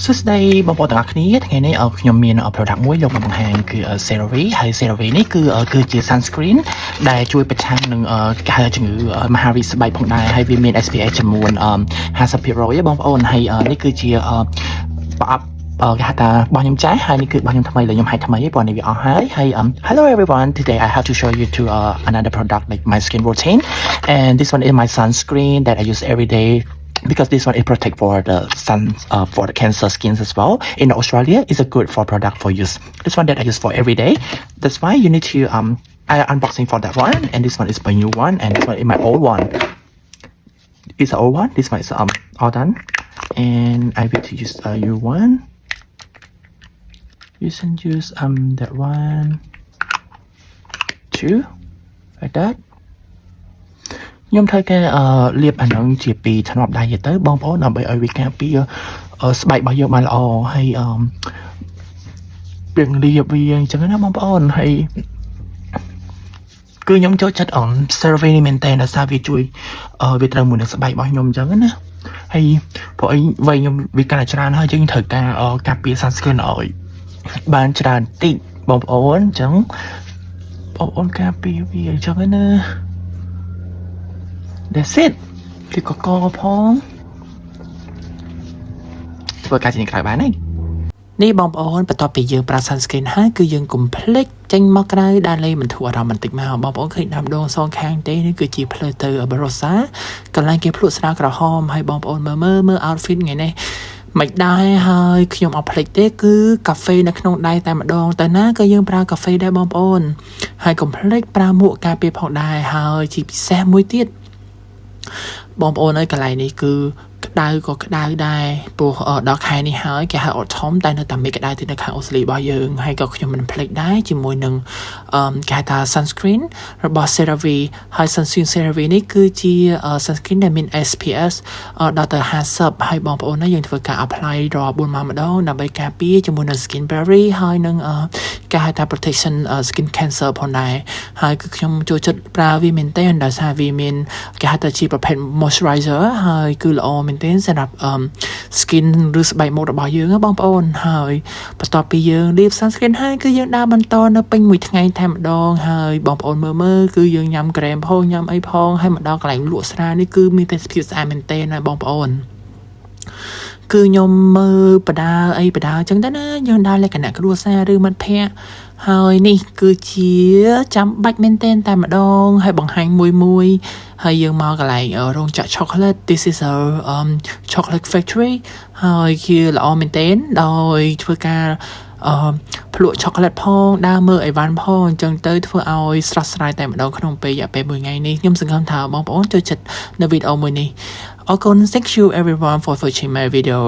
សួស្តីបងប្អូនទាំងអស់គ្នាថ្ងៃនេះខ្ញុំមាន product មួយយកមកបង្ហាញគឺ CeraVe ហើយ CeraVe នេះគឺជា sunscreen ដែលជួយប្រឆាំងនឹងការជំងឺមហារីកស្បែកផងដែរហើយវាមាន SPF ចំនួន50%បងប្អូនហើយនេះគឺជាប្រអប់គេហៅថារបស់ខ្ញុំចាស់ហើយនេះគឺរបស់ខ្ញុំថ្មីដែលខ្ញុំហាច់ថ្មីព្រោះនេះវាអស់ហើយ hello everyone today I have to show you to another product like my skin routine and this one is my sunscreen that I use every day because this one is protect for the sun for the cancer skins as well in Australia is a good for product for use this one that I use for every day that's why you need to I unboxing for that one and this one is my new one and this one is my old one it's the old one this one is all done and I will to use a new one you can use that one too like that ខ្ញុំធ្វើការលាបអាហ្នឹងជាពីថ្នប់ដៃទៅបងប្អូនដើម្បីឲ្យវាការពារស្បែករបស់យើងបានល្អហើយពីងលាបវាអញ្ចឹងណាបងប្អូនហើយគឺខ្ញុំចូលចិត្តCeraVe នេះមែនតើដោយសារវាជួយវាត្រូវមួយនឹងស្បែករបស់ខ្ញុំអញ្ចឹងណាហើយព្រោះអីវ័យខ្ញុំវាកាន់តែច្រើនហើយយើងត្រូវការការពារ sunscreen ឲ្យបានច្រើនតិចបងប្អូនអញ្ចឹងបងប្អូនការពារវាអញ្ចឹងណាThat's it គឺកកផងធ្វើការជាក្រៅបានហើយនេះបងប្អូនបន្ទាប់ពីយើងប្រើ sunscreen ហើយគឺយើងកុំភ្លេចចេញមកក្រៅដើរលេងបន្ធូរអារម្មណ៍បន្តិចមកបងប្អូនឃើញតាមដងសងខាងទេនេះគឺជាផ្លូវទៅ Barossa កន្លែងគេភ្លក់ស្រាក្រហមហើយបងប្អូនមើល outfit ថ្ងៃនេះមិនដែរហើយខ្ញុំអត់ភ្លេចទេគឺកាហ្វេនៅក្នុងដៃតែម្ដងទៅណាក៏យើងប្រើកាហ្វេដែរបងប្អូនហើយកុំភ្លេចប្រើមួកការពារផងដែរហើយជាពិសេសមួយទៀតបងប្អូនអើយកន្លែងនេះគឺក្តៅក៏ក្តៅដែរព្រោះដល់ខែនេះហើយគេហៅ autumn តែនៅតែមានក្តៅទីនៅខាងអូស្ត្រាលីរបស់យើងហើយក៏ខ្ញុំមិនភ្លេចដែរជាមួយនឹងគេហៅថា sunscreen របស់ CeraVe ហើយ sunscreen CeraVe នេះគឺជា sunscreen ដែលមាន SPF ដល់ទៅ50ហើយបងប្អូនយើងធ្វើការ apply រាល់4ម៉ោងម្ដងដើម្បីការពារជាមួយនឹង skin barrier ហើយនឹងគេហៅថា protection skin cancer ផងដែរហើយគឺខ្ញុំចូលចិត្តប្រើវាមែនទែនដោយសារវាមានគេហៅថាជាប្រភេទ moisturizer ហើយគឺល្អមែនទែនសម្រាប់ skin ឬស្បែកមុខរបស់យើងបងប្អូនហើយបន្ទាប់ពីយើងលាប sunscreen ហើយគឺយើងដើរបន្តនៅពេញមួយថ្ងៃតែម្ដងហើយបងប្អូនមើលគឺយើងញ៉ាំក្រែមផងញ៉ាំអីផងហើយមកដល់កន្លែងលក់ស្រានេះគឺមានទេសភាពស្អាតមែនទែនណាបងប្អូនគឺខ្ញុំមើលបដាអីបដាអញ្ចឹងទៅណាយើងដើរលក្ខណៈគ្រួសារឬមិត្តភ័ក្តិហើយនេះគឺជាចាំបាច់មែនទែនតែម្ដងហើយបង្ហាញមួយហើយយើងមកកន្លែងរោងចក្រ chocolate this is a chocolate factory ហើយគឺល្អមែនទែនដោយធ្វើការភ្លក់ chocolate ផងដើរមើលអីវ៉ាន់ផងអញ្ចឹងទៅធ្វើឲ្យស្រស់ស្រាយតែម្ដងក្នុងពេលរយៈពេល1ថ្ងៃនេះខ្ញុំសង្ឃឹមថាបងប្អូនចូលចិត្តនៅវីដេអូមួយនេះអរគុណ thank you everyone for watching my video